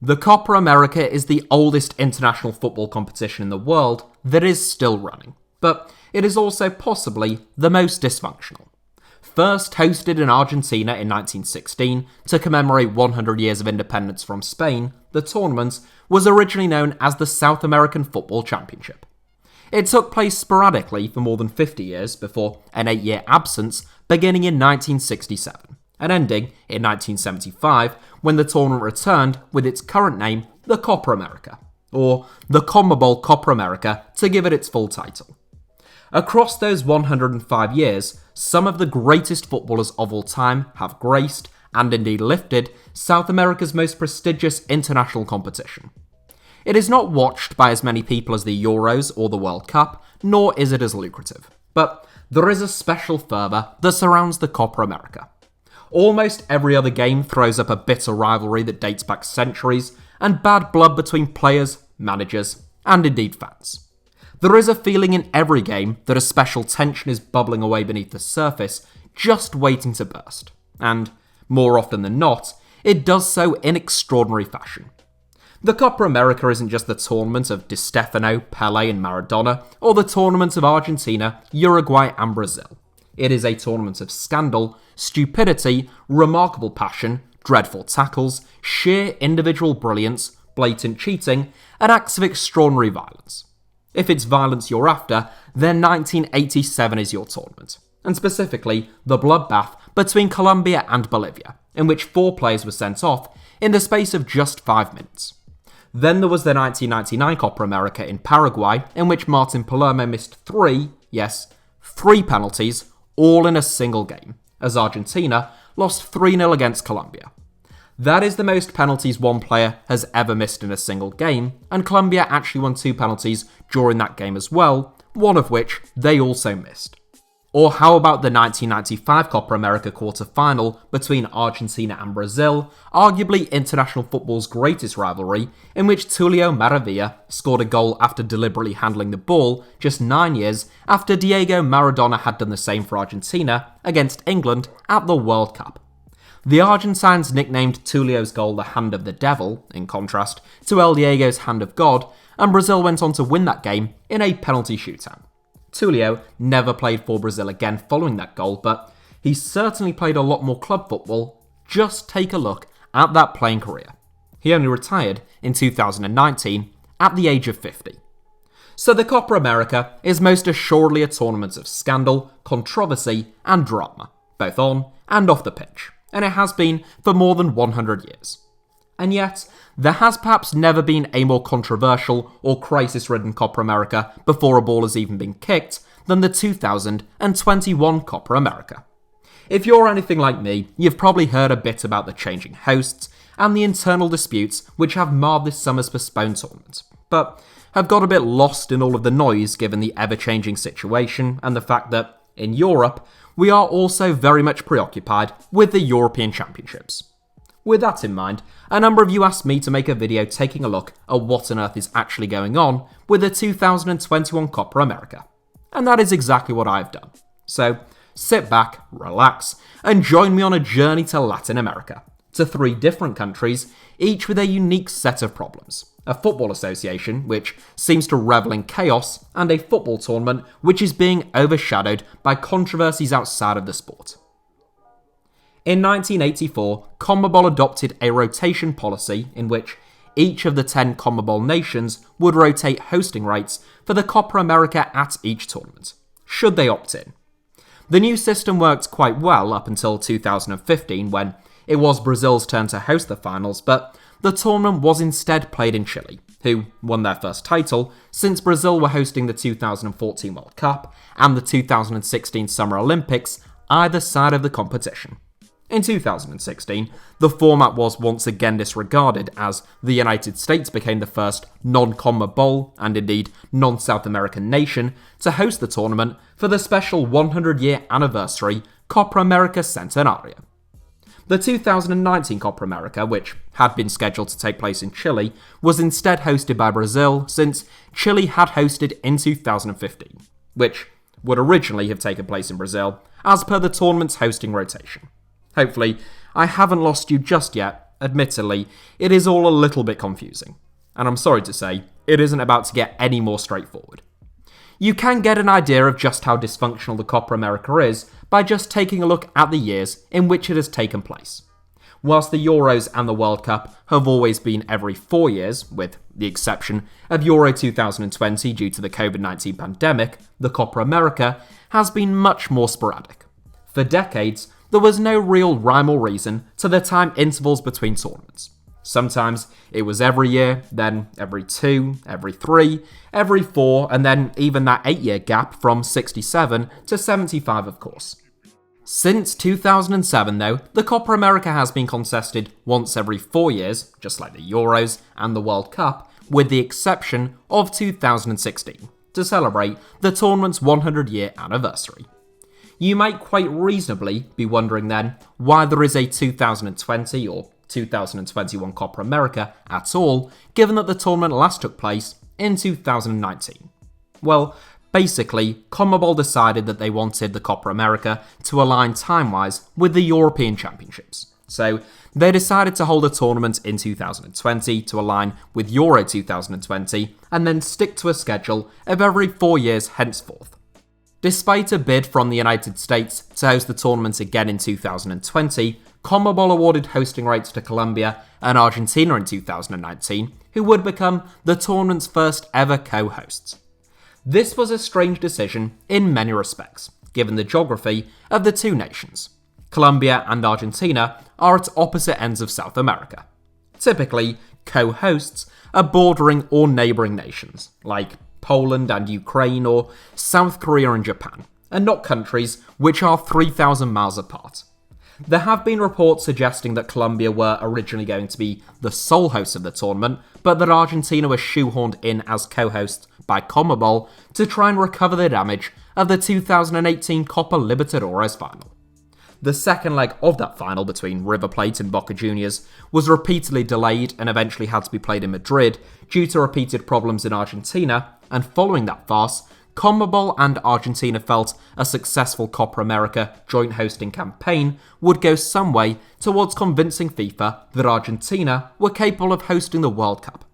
The Copa America is the oldest international football competition in the world that is still running, but it is also possibly the most dysfunctional. First hosted in Argentina in 1916 to commemorate 100 years of independence from Spain, the tournament was originally known as the South American Football Championship. It took place sporadically for more than 50 years before an 8-year absence beginning in 1967 and ending in 1975 when the tournament returned with its current name, the Copa America, or the CONMEBOL Copa America to give it its full title. Across those 105 years, some of the greatest footballers of all time have graced, and indeed lifted, South America's most prestigious international competition. It is not watched by as many people as the Euros or the World Cup, nor is it as lucrative. But there is a special fervour that surrounds the Copa America. Almost every other game throws up a bitter rivalry that dates back centuries, and bad blood between players, managers, and indeed fans. There is a feeling in every game that a special tension is bubbling away beneath the surface, just waiting to burst. And, more often than not, it does so in extraordinary fashion. The Copa America isn't just the tournament of Di Stefano, Pelé and Maradona, or the tournament of Argentina, Uruguay and Brazil. It is a tournament of scandal, stupidity, remarkable passion, dreadful tackles, sheer individual brilliance, blatant cheating, and acts of extraordinary violence. If it's violence you're after, then 1987 is your tournament, and specifically the bloodbath between Colombia and Bolivia, in which 4 players were sent off in the space of just 5 minutes. Then there was the 1999 Copa America in Paraguay, in which Martin Palermo missed 3 penalties, all in a single game, as Argentina lost 3-0 against Colombia. That is the most penalties one player has ever missed in a single game, and Colombia actually won 2 penalties during that game as well, one of which they also missed. Or how about the 1995 Copa America quarter-final between Argentina and Brazil, arguably international football's greatest rivalry, in which Tulio Maravilla scored a goal after deliberately handling the ball just 9 years after Diego Maradona had done the same for Argentina against England at the World Cup. The Argentines nicknamed Tulio's goal the Hand of the Devil, in contrast to El Diego's Hand of God, and Brazil went on to win that game in a penalty shootout. Tulio never played for Brazil again following that goal, but he certainly played a lot more club football. Just take a look at that playing career. He only retired in 2019 at the age of 50. So the Copa America is most assuredly a tournament of scandal, controversy and drama, both on and off the pitch, and it has been for more than 100 years. And yet, there has perhaps never been a more controversial or crisis-ridden Copa America before a ball has even been kicked than the 2021 Copa America. If you're anything like me, you've probably heard a bit about the changing hosts and the internal disputes which have marred this summer's postponed tournament, but have got a bit lost in all of the noise given the ever-changing situation and the fact that, in Europe, we are also very much preoccupied with the European Championships. With that in mind, a number of you asked me to make a video taking a look at what on earth is actually going on with the 2021 Copa America. And that is exactly what I've done. So, sit back, relax, and join me on a journey to Latin America, to 3 different countries, each with a unique set of problems. A football association which seems to revel in chaos, and a football tournament which is being overshadowed by controversies outside of the sport. In 1984, CONMEBOL adopted a rotation policy in which each of the 10 CONMEBOL nations would rotate hosting rights for the Copa America at each tournament, should they opt in. The new system worked quite well up until 2015 when it was Brazil's turn to host the finals, but the tournament was instead played in Chile, who won their first title since Brazil were hosting the 2014 World Cup and the 2016 Summer Olympics either side of the competition. In 2016, the format was once again disregarded as the United States became the first non-CONMEBOL and indeed non-South American nation to host the tournament for the special 100-year anniversary Copa America Centenario. The 2019 Copa America, which had been scheduled to take place in Chile, was instead hosted by Brazil since Chile had hosted in 2015, which would originally have taken place in Brazil as per the tournament's hosting rotation. Hopefully, I haven't lost you just yet, Admittedly, it is all a little bit confusing, and I'm sorry to say, it isn't about to get any more straightforward. You can get an idea of just how dysfunctional the Copa America is by just taking a look at the years in which it has taken place. Whilst the Euros and the World Cup have always been every 4 years, with the exception of Euro 2020 due to the COVID-19 pandemic, the Copa America has been much more sporadic. For decades, there was no real rhyme or reason to the time intervals between tournaments. Sometimes it was every year, then every 2, every 3, every 4, and then even that 8-year gap from 67 to 75, of course. Since 2007, though, the Copa America has been contested once every 4 years, just like the Euros and the World Cup, with the exception of 2016, to celebrate the tournament's 100-year anniversary. You might quite reasonably be wondering then why there is a 2020 or 2021 Copa America at all, given that the tournament last took place in 2019. Well, basically, CONMEBOL decided that they wanted the Copa America to align time-wise with the European Championships. So they decided to hold a tournament in 2020 to align with Euro 2020 and then stick to a schedule of every 4 years henceforth. Despite a bid from the United States to host the tournament again in 2020, CONMEBOL awarded hosting rights to Colombia and Argentina in 2019, who would become the tournament's first ever co-hosts. This was a strange decision in many respects, given the geography of the two nations. Colombia and Argentina are at opposite ends of South America. Typically, co-hosts are bordering or neighbouring nations, like Poland and Ukraine or South Korea and Japan, and not countries which are 3,000 miles apart. There have been reports suggesting that Colombia were originally going to be the sole host of the tournament, but that Argentina was shoehorned in as co-host by CONMEBOL to try and recover the damage of the 2018 Copa Libertadores final. The second leg of that final between River Plate and Boca Juniors was repeatedly delayed and eventually had to be played in Madrid due to repeated problems in Argentina, and following that farce, CONMEBOL and Argentina felt a successful Copa America joint hosting campaign would go some way towards convincing FIFA that Argentina were capable of hosting the World Cup.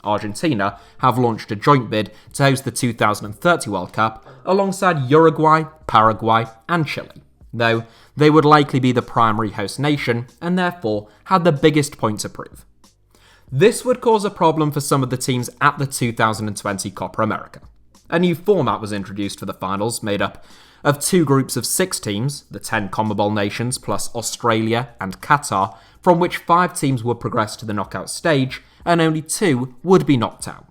Argentina have launched a joint bid to host the 2030 World Cup alongside Uruguay, Paraguay and Chile, though they would likely be the primary host nation and therefore had the biggest point to prove. This would cause a problem for some of the teams at the 2020 Copa America. A new format was introduced for the finals, made up of 2 groups of 6 teams, the 10 CONMEBOL nations plus Australia and Qatar, from which 5 teams would progress to the knockout stage and only 2 would be knocked out.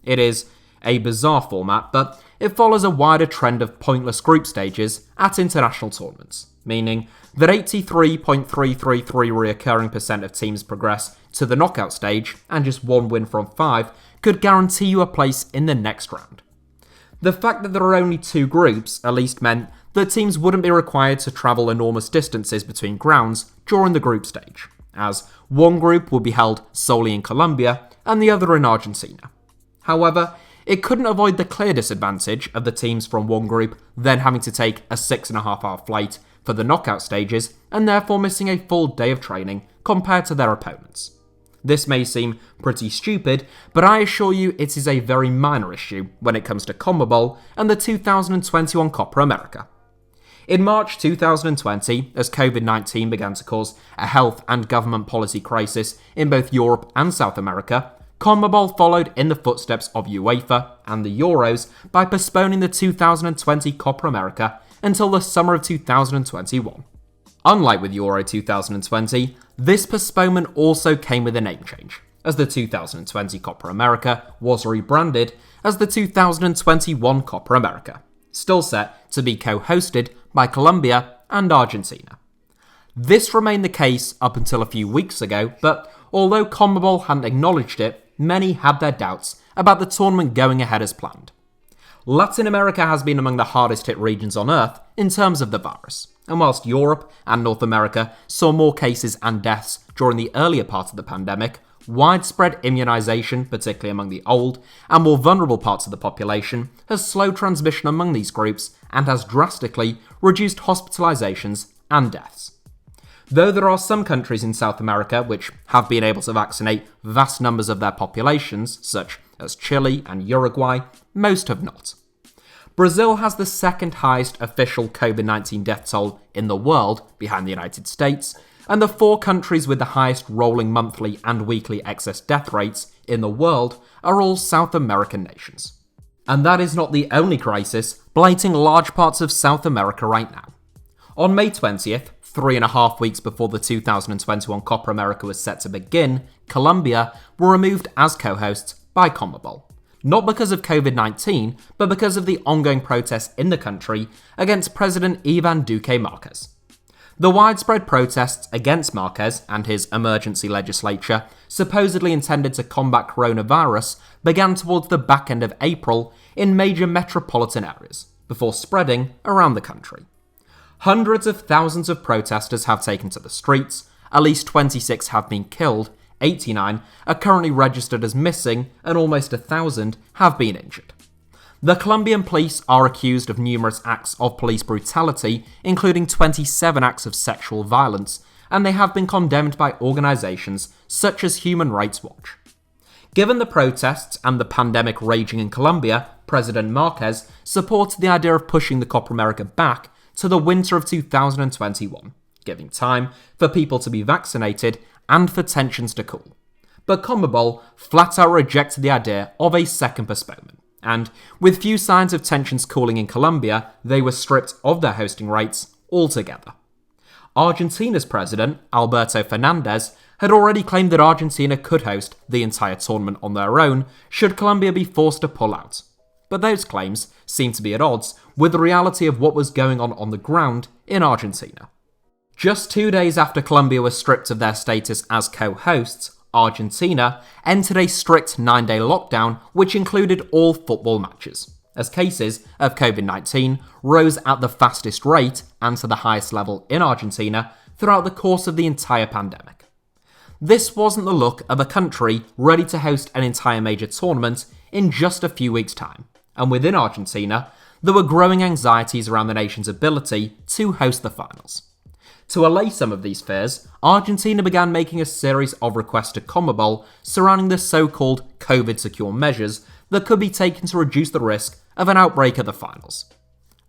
It is a bizarre format, but it follows a wider trend of pointless group stages at international tournaments, meaning that 83.333 reoccurring percent of teams progress to the knockout stage and just 1 win from 5 could guarantee you a place in the next round. The fact that there are only 2 groups at least meant that teams wouldn't be required to travel enormous distances between grounds during the group stage, as one group would be held solely in Colombia and the other in Argentina. However, it couldn't avoid the clear disadvantage of the teams from one group then having to take a 6.5-hour flight for the knockout stages and therefore missing a full day of training compared to their opponents. This may seem pretty stupid, but I assure you it is a very minor issue when it comes to CONMEBOL and the 2021 Copa America. In March 2020, as COVID-19 began to cause a health and government policy crisis in both Europe and South America, CONMEBOL followed in the footsteps of UEFA and the Euros by postponing the 2020 Copa America until the summer of 2021. Unlike with Euro 2020, this postponement also came with a name change, as the 2020 Copa America was rebranded as the 2021 Copa America, still set to be co-hosted by Colombia and Argentina. This remained the case up until a few weeks ago, but although CONMEBOL hadn't acknowledged it, many had their doubts about the tournament going ahead as planned. Latin America has been among the hardest hit regions on Earth in terms of the virus, and whilst Europe and North America saw more cases and deaths during the earlier part of the pandemic, widespread immunisation, particularly among the old and more vulnerable parts of the population, has slowed transmission among these groups and has drastically reduced hospitalisations and deaths. Though there are some countries in South America which have been able to vaccinate vast numbers of their populations, such as Chile and Uruguay, most have not. Brazil has the second highest official COVID-19 death toll in the world, behind the United States, and the 4 countries with the highest rolling monthly and weekly excess death rates in the world are all South American nations. And that is not the only crisis blighting large parts of South America right now. On May 20th, 3.5 weeks before the 2021 Copa America was set to begin, Colombia were removed as co-hosts by CONMEBOL. Not because of COVID-19, but because of the ongoing protests in the country against President Ivan Duque Marquez. The widespread protests against Marquez and his emergency legislature, supposedly intended to combat coronavirus, began towards the back end of April in major metropolitan areas, before spreading around the country. Hundreds of thousands of protesters have taken to the streets, at least 26 have been killed, 89 are currently registered as missing, and almost 1,000 have been injured. The Colombian police are accused of numerous acts of police brutality, including 27 acts of sexual violence, and they have been condemned by organisations such as Human Rights Watch. Given the protests and the pandemic raging in Colombia, President Marquez supported the idea of pushing the Copa America back to the winter of 2021, giving time for people to be vaccinated and for tensions to cool. But CONMEBOL flat out rejected the idea of a second postponement, and with few signs of tensions cooling in Colombia, they were stripped of their hosting rights altogether. Argentina's president, Alberto Fernandez, had already claimed that Argentina could host the entire tournament on their own should Colombia be forced to pull out. But those claims seem to be at odds with the reality of what was going on the ground in Argentina. Just 2 days after Colombia was stripped of their status as co-hosts, Argentina entered a strict 9-day lockdown which included all football matches, as cases of COVID-19 rose at the fastest rate and to the highest level in Argentina throughout the course of the entire pandemic. This wasn't the look of a country ready to host an entire major tournament in just a few weeks' time, and within Argentina, there were growing anxieties around the nation's ability to host the finals. To allay some of these fears, Argentina began making a series of requests to CONMEBOL surrounding the so-called COVID-secure measures that could be taken to reduce the risk of an outbreak at the finals.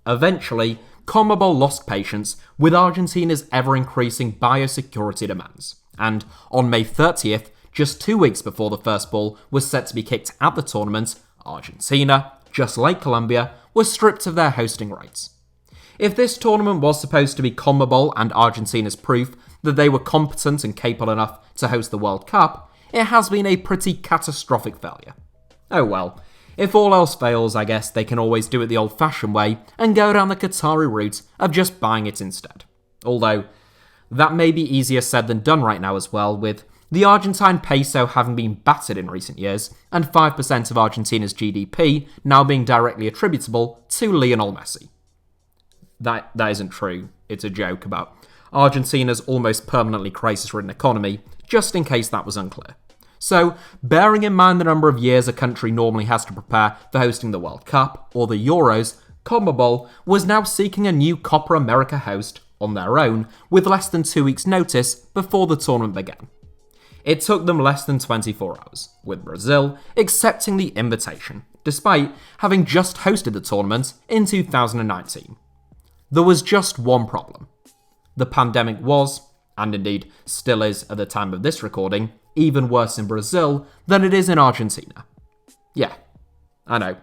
Eventually, CONMEBOL lost patience with Argentina's ever-increasing biosecurity demands, and on May 30th, just 2 weeks before the first ball was set to be kicked at the tournament, Argentina, just like Colombia, was stripped of their hosting rights. If this tournament was supposed to be CONMEBOL and Argentina's proof that they were competent and capable enough to host the World Cup, it has been a pretty catastrophic failure. Oh well, if all else fails, I guess they can always do it the old-fashioned way and go down the Qatari route of just buying it instead. Although, that may be easier said than done right now as well, with the Argentine peso having been battered in recent years, and 5% of Argentina's GDP now being directly attributable to Lionel Messi. That isn't true, it's a joke about Argentina's almost permanently crisis-ridden economy, just in case that was unclear. So, bearing in mind the number of years a country normally has to prepare for hosting the World Cup, or the Euros, CONMEBOL was now seeking a new Copa America host on their own, with less than 2 weeks' notice before the tournament began. It took them less than 24 hours, with Brazil accepting the invitation, despite having just hosted the tournament in 2019. There was just one problem. The pandemic was, and indeed still is at the time of this recording, even worse in Brazil than it is in Argentina. Yeah, I know.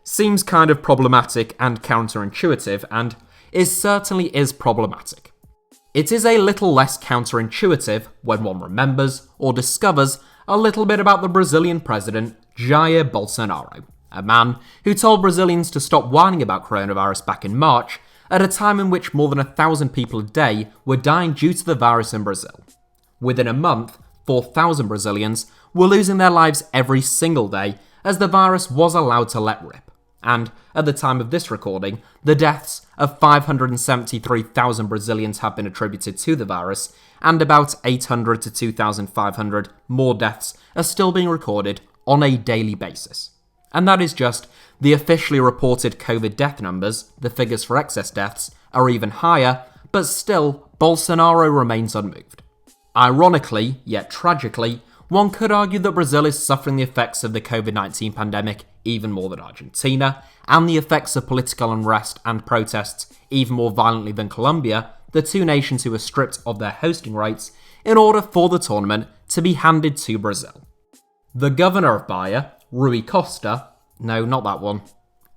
Seems kind of problematic and counterintuitive, and it certainly is problematic. It is a little less counterintuitive when one remembers or discovers a little bit about the Brazilian president Jair Bolsonaro, a man who told Brazilians to stop whining about coronavirus back in March, at a time in which more than 1,000 people a day were dying due to the virus in Brazil. Within a month, 4,000 Brazilians were losing their lives every single day as the virus was allowed to let rip. And at the time of this recording, the deaths of 573,000 Brazilians have been attributed to the virus, and about 800 to 2,500 more deaths are still being recorded on a daily basis. And that is just the officially reported COVID death numbers. The figures for excess deaths are even higher, but still Bolsonaro remains unmoved. Ironically, yet tragically, one could argue that Brazil is suffering the effects of the COVID-19 pandemic even more than Argentina, and the effects of political unrest and protests even more violently than Colombia, the two nations who were stripped of their hosting rights in order for the tournament to be handed to Brazil. The governor of Bahia, Rui Costa, no, not that one,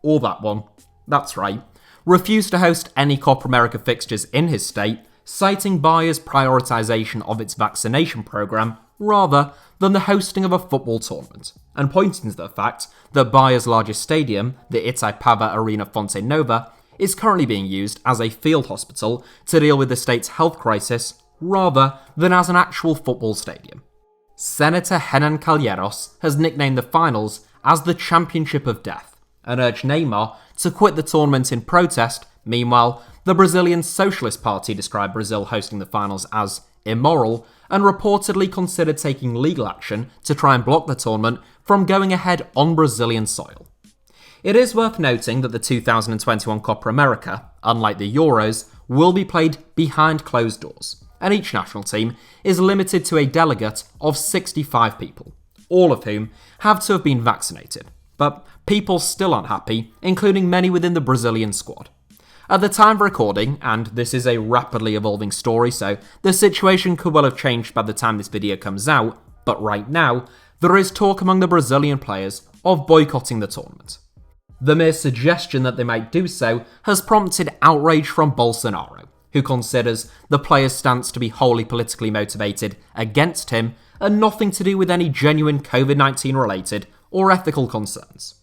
or that one, that's right, refused to host any Copa America fixtures in his state, citing Bahia's prioritisation of its vaccination programme rather than the hosting of a football tournament, and pointing to the fact that Bahia's largest stadium, the Itaipava Arena Fonte Nova, is currently being used as a field hospital to deal with the state's health crisis rather than as an actual football stadium. Senator Henan Calheiros has nicknamed the finals as the Championship of Death and urged Neymar to quit the tournament in protest. Meanwhile, the Brazilian Socialist Party described Brazil hosting the finals as immoral and reportedly considered taking legal action to try and block the tournament from going ahead on Brazilian soil. It is worth noting that the 2021 Copa America, unlike the Euros, will be played behind closed doors, and each national team is limited to a delegate of 65 people, all of whom have to have been vaccinated. But people still aren't happy, including many within the Brazilian squad. At the time of recording, and this is a rapidly evolving story, so the situation could well have changed by the time this video comes out, but right now, there is talk among the Brazilian players of boycotting the tournament. The mere suggestion that they might do so has prompted outrage from Bolsonaro, who considers the players' stance to be wholly politically motivated against him and nothing to do with any genuine COVID-19 related or ethical concerns.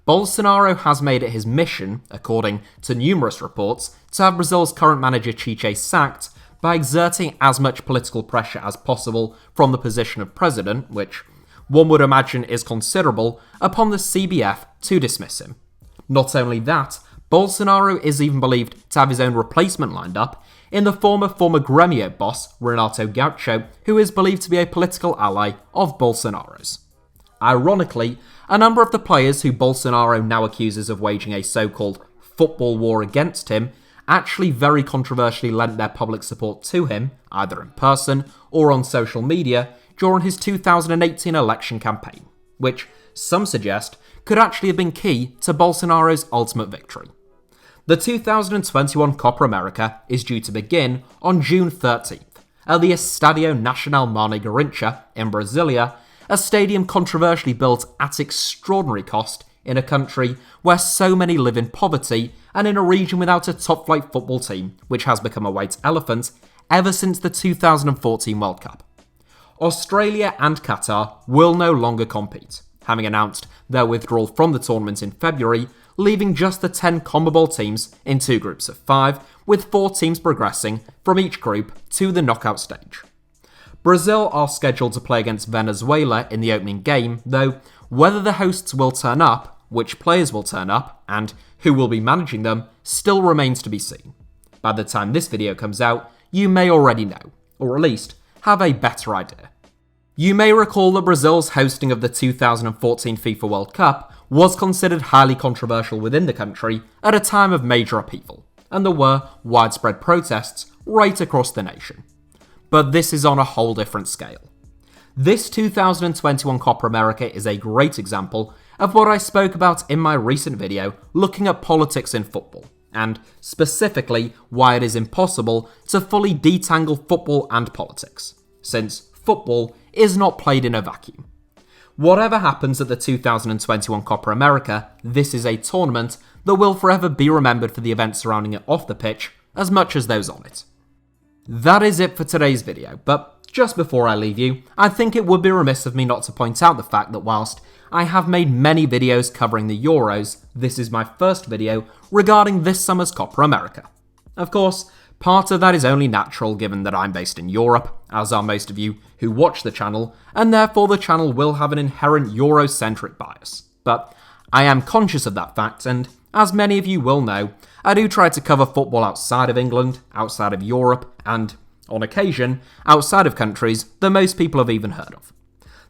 Bolsonaro has made it his mission, according to numerous reports, to have Brazil's current manager Tite sacked by exerting as much political pressure as possible from the position of president, which one would imagine is considerable, upon the CBF to dismiss him. Not only that, Bolsonaro is even believed to have his own replacement lined up in the former Grêmio boss Renato Gaucho, who is believed to be a political ally of Bolsonaro's. Ironically, a number of the players who Bolsonaro now accuses of waging a so-called football war against him actually very controversially lent their public support to him, either in person or on social media, during his 2018 election campaign, which some suggest could actually have been key to Bolsonaro's ultimate victory. The 2021 Copa America is due to begin on June 13th at the Estadio Nacional Mané Garrincha in Brasilia, a stadium controversially built at extraordinary cost in a country where so many live in poverty and in a region without a top-flight football team, which has become a white elephant ever since the 2014 World Cup. Australia and Qatar will no longer compete, having announced their withdrawal from the tournament in February, leaving just the 10 CONMEBOL teams in 2 groups of 5, with 4 teams progressing from each group to the knockout stage. Brazil are scheduled to play against Venezuela in the opening game, though whether the hosts will turn up, which players will turn up, and who will be managing them still remains to be seen. By the time this video comes out, you may already know, or at least have a better idea. You may recall that Brazil's hosting of the 2014 FIFA World Cup was considered highly controversial within the country at a time of major upheaval, and there were widespread protests right across the nation. But this is on a whole different scale. This 2021 Copa America is a great example of what I spoke about in my recent video looking at politics in football, and specifically why it is impossible to fully detangle football and politics, since football is not played in a vacuum. Whatever happens at the 2021 Copa America, this is a tournament that will forever be remembered for the events surrounding it off the pitch as much as those on it. That is it for today's video, but just before I leave you, I think it would be remiss of me not to point out the fact that whilst I have made many videos covering the Euros, this is my first video regarding this summer's Copa America. Of course, part of that is only natural given that I'm based in Europe, as are most of you who watch the channel, and therefore the channel will have an inherent Eurocentric bias. But I am conscious of that fact, and as many of you will know, I do try to cover football outside of England, outside of Europe, and, on occasion, outside of countries that most people have even heard of.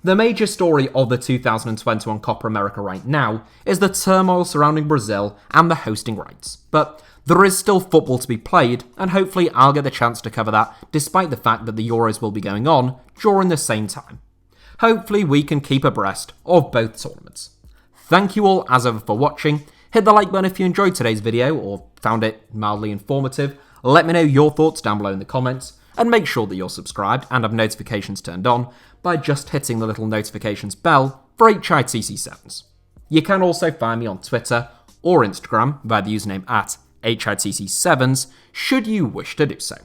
The major story of the 2021 Copa America right now is the turmoil surrounding Brazil and the hosting rights, but there is still football to be played, and hopefully I'll get the chance to cover that despite the fact that the Euros will be going on during the same time. Hopefully we can keep abreast of both tournaments. Thank you all as ever for watching. Hit the like button if you enjoyed today's video or found it mildly informative. Let me know your thoughts down below in the comments, and make sure that you're subscribed and have notifications turned on by just hitting the little notifications bell for HITC7s. You can also find me on Twitter or Instagram via the username @HITC7s should you wish to do so.